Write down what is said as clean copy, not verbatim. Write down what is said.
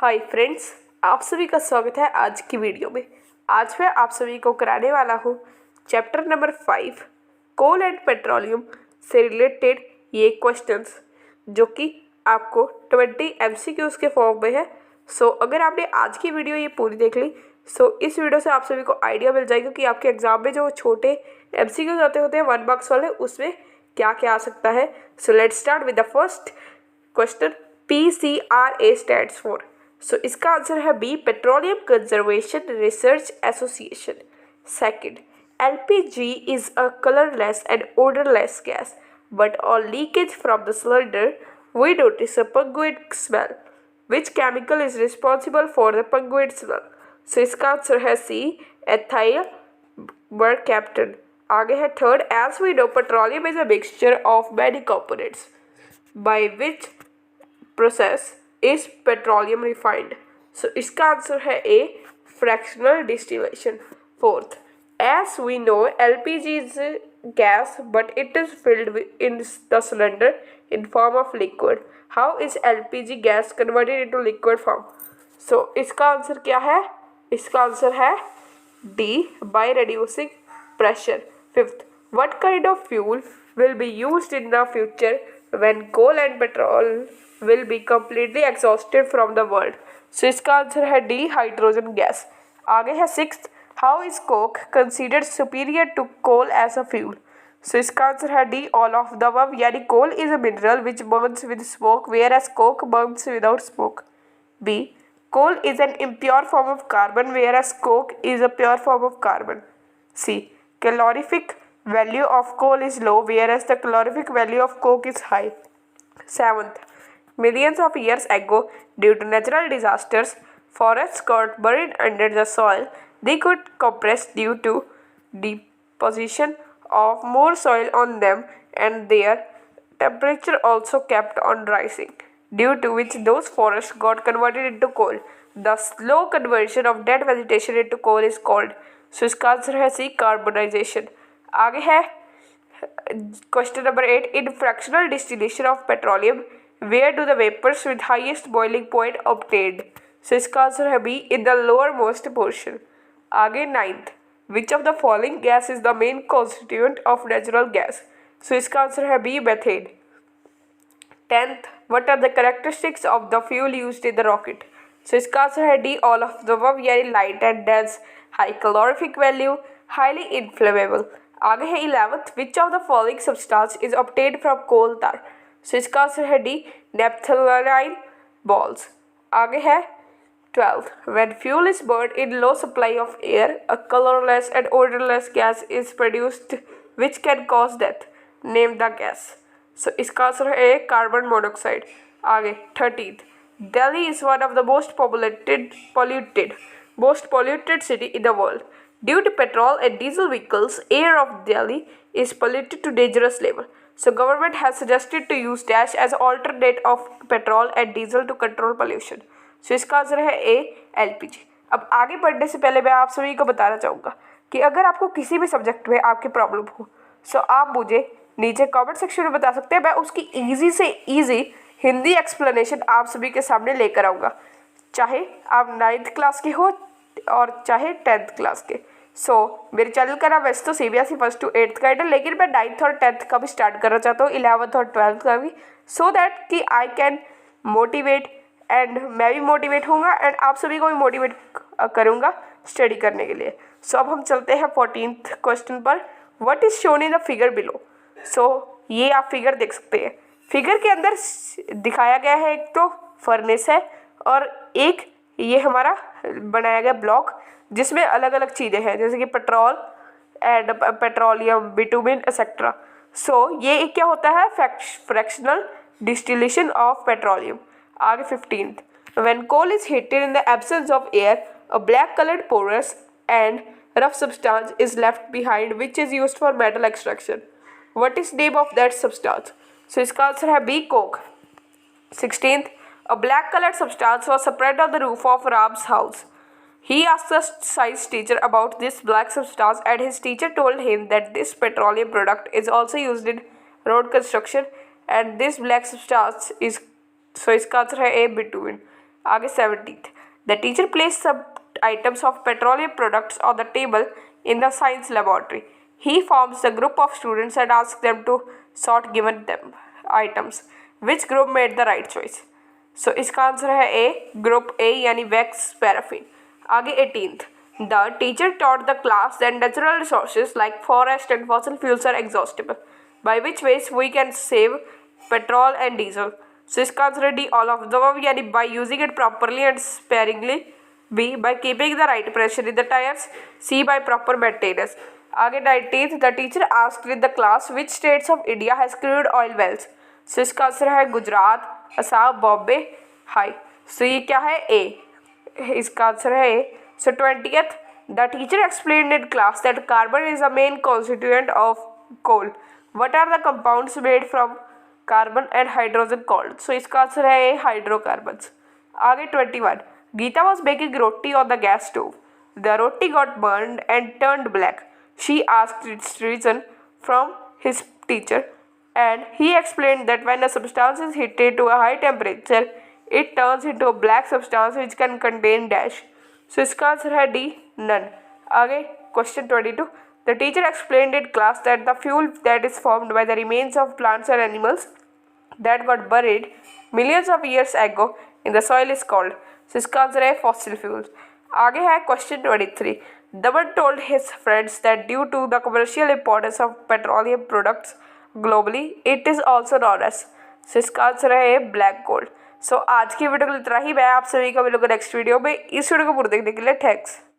Hi friends, आप सभी का स्वागत है आज की वीडियो में। आज मैं आप सभी को कराने वाला हूँ chapter number 5 coal and petroleum से रिलेटेड ये क्वेश्चंस जो कि आपको 20 MCQs के फॉर्म में है। अगर आपने आज की वीडियो ये पूरी देख ली इस वीडियो से आप सभी को आइडिया मिल जाएगा कि आपके एग्जाम में जो छोटे MCQs आते होते हैं 1 मार्क्स वाले उसमें क्या क्या आ सकता है। Let's start with the first question. PCRA stands for. इसका आंसर है B, petroleum conservation research association. Second, LPG is a colorless and odorless gas, but on leakage from the cylinder, we notice a pungent smell. Which chemical is responsible for the pungent smell? इसका answer है सी, ethyl mercaptan। आगे है third, as we know petroleum is a mixture of many components, by which process is petroleum refined? इसका answer है ए, fractional distillation। Fourth, as we know LPG is gas but it is filled in the cylinder in form of liquid. How is LPG gas converted into liquid form? इसका answer क्या है? इसका answer है D, by reducing pressure। Fifth, what kind of fuel will be used in the future when coal and petrol will be completely exhausted from the world? इसका answer है D, hydrogen gas. आगे है sixth, how is coke considered superior to coal as a fuel? इसका answer है D, all of the above, यानी coal is a mineral which burns with smoke whereas coke burns without smoke. B, coal is an impure form of carbon whereas coke is a pure form of carbon. C, calorific value of coal is low where as the calorific value of coke is high. Seventh, millions of years ago, due to natural disasters, forests got buried under the soil. They could compress due to deposition of more soil on them, and their temperature also kept on rising, due to which those forests got converted into coal. The slow conversion of dead vegetation into coal is called. इसका answer है सी, carbonisation. आगे है question number 8, in fractional distillation of petroleum where do the vapors with highest boiling point obtained? इसका answer है B, in the lowermost portion। आगे ninth, which of the following gas is the main constituent of natural gas? इसका answer है B, methane। Tenth, what are the characteristics of the fuel used in the rocket? इसका answer है D, all of the above, यानी light and dense, high calorific value, highly inflammable। आगे है 11th, which of the following substance is obtained from coal tar? इसका answer है D, नेप्थेलाइन balls. आगे है 12th, when fuel is burned in low supply of air, a colorless and odorless gas is produced which can cause death. Name the gas. इसका answer है ए, carbon monoxide. आगे 13th, Delhi is one of the most polluted city in the world. Due to petrol and diesel vehicles, air of Delhi is polluted to dangerous level. Government has suggested to use dash as alternate of petrol and diesel to control pollution. इसका answer है ए, LPG। अब आगे बढ़ने से पहले मैं आप सभी को बताना चाहूँगा कि अगर आपको किसी भी सब्जेक्ट में आपकी प्रॉब्लम हो आप मुझे नीचे कमेंट सेक्शन में बता सकते हैं। मैं उसकी ईजी से ईजी हिंदी एक्सप्लेनेशन आप सभी के सामने लेकर आऊँगा, चाहे आप 9th क्लास के हो और चाहे 10th क्लास के। मेरे चैनल का नाम वैसे तो CBSE 1st to 8th guide है, लेकिन मैं 9th और 10th का भी स्टार्ट करना चाहता हूँ, 11th और 12th का भी, सो दैट कि आई कैन मोटिवेट एंड मैं भी मोटिवेट होऊंगा एंड आप सभी को भी मोटिवेट करूँगा स्टडी करने के लिए। अब हम चलते हैं 14th क्वेश्चन पर। What is shown in the figure below? ये आप फिगर देख सकते हैं। फिगर के अंदर दिखाया गया है एक तो फर्नेस है और एक ये हमारा बनाया गया ब्लॉक जिसमें अलग अलग चीज़ें हैं जैसे कि petrol and petroleum, bitumen etcetera. ये क्या होता है? Fractional distillation of petroleum. आगे 15th, when coal is heated in the absence of air, a black coloured porous and rough substance is left behind which is used for metal extraction. What is name of that substance? इसका answer है B, coke. 16th, a black colored substance was spread on the roof of Ram's house. He asked the science teacher about this black substance and his teacher told him that this petroleum product is also used in road construction and this black substance is, इसका answer है ए, bitumen. आगे 17th, the teacher place सब items of petroleum products on the table in the science laboratory. He forms a group of students and asks them to sort given them items. Which group made the right choice? So इसका answer है ए, group A यानी wax paraffin. आगे 18th, the teacher taught the class that natural resources like forest and fossil fuels are exhaustible, by which ways we can save petrol and diesel. So इसका answer है D, all of the above यानी by using it properly and sparingly. B, by keeping the right pressure in the tires. C, by proper maintenance. आगे 19th, the teacher asked with the class which states of India has crude oil wells. So इसका answer है Gujarat, Assam, Bombay, high. सो ये क्या है? ए. इसका answer है ए. सो 20th, the teacher explained in class that carbon is the main constituent of coal. What are the compounds made from carbon and hydrogen called? So इसका answer है ए, hydrocarbons. आगे 21, Geeta was baking roti on the gas stove. The roti got burned and turned black. She asked its reason from his teacher, and he explained that when a substance is heated to a high temperature, it turns into a black substance which can contain dash. So इसका answer है D, none. आगे question 22. The teacher explained in class that the fuel that is formed by the remains of plants and animals that got buried millions of years ago in the soil is called. So इसका answer है fossil fuels. आगे है question 23. Dhawan told his friends that due to the commercial importance of petroleum products globally, it is also known as. So इसका answer है black gold. सो आज की video को इतना ही. मैं आप सभी को मिलूंगा नेक्स्ट वीडियो में. इस वीडियो को पूरा देखने के लिए थैंक्स.